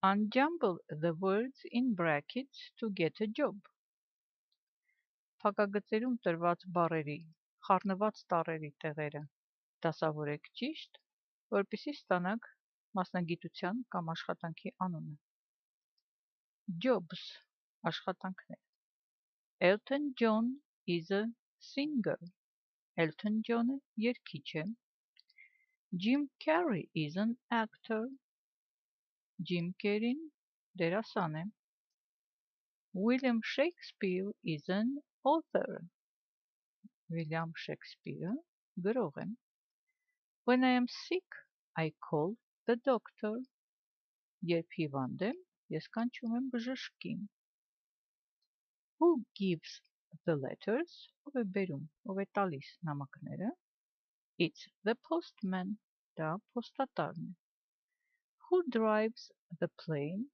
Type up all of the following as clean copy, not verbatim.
Unjumble the words in brackets to get a job. Փակագծերում տրված բառերի խառնված տառերի տեղերը դասավորեք ճիշտ, որպեսզի ստանաք մասնագիտության կամ աշխատանքի անունը։ Jobs աշխատանքներ. Elton John is a singer. Elton John-ը երգիչ է։ Jim Carrey is an actor. Jim Carrey-ն դերասան է։ William Shakespeare is an author. William Shakespeare-ը գրող է։ When I am sick, I call the doctor. Երբ հիվանդ եմ, ես կանչում եմ բժշկին։ Who gives the letters? Ով է բերում, ով է տալիս նամակները։ It's the postman. Դա փոստատարն է։ Who drives the plane?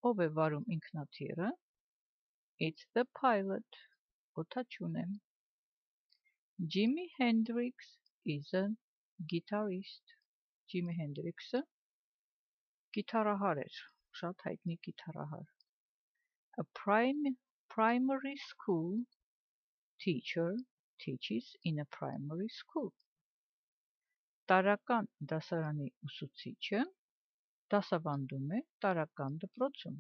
Ով է վարում ինքնաթիռը։ It's the pilot. Օդաչուն է։ Jimi Hendrix is a guitarist. Jimi Hendrix-ը գիտարահար էր, շատ հայտնի գիտարահար։ A primary school teacher teaches in a primary school. Տարրական դասարանի ուսուցիչը դասավանդում է տարրական դպրոցում։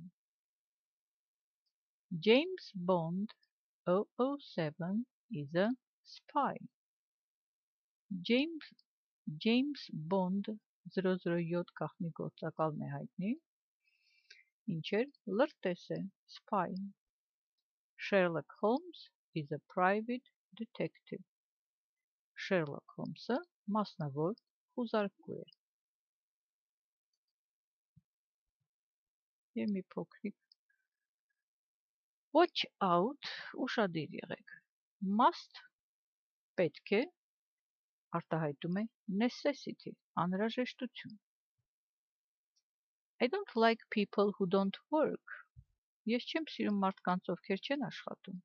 James Bond 007 is a spy. James Bond 007 գաղտնի գործակալն է հայտնի, ինչ էր, լրտես է, spy։ Sherlock Holmes is a private detective. Sherlock Holmes-ը մասնավոր խուզարկու է։ Եվ մի փոքրիկ Watch out, ուշադիր եղեք։ Must պետք է արտահայտում է necessity, անհրաժեշտություն։ I don't like people who don't work. Ես չեմ սիրում մարդկանց, ովքեր չեն աշխատում։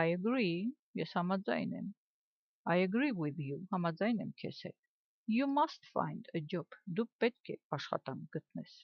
I agree, ես համաձայն եմ։ I agree with you, համաձայն եմ քեզ հետ։ You must find a job. Դու պետք է աշխատանք գտնես։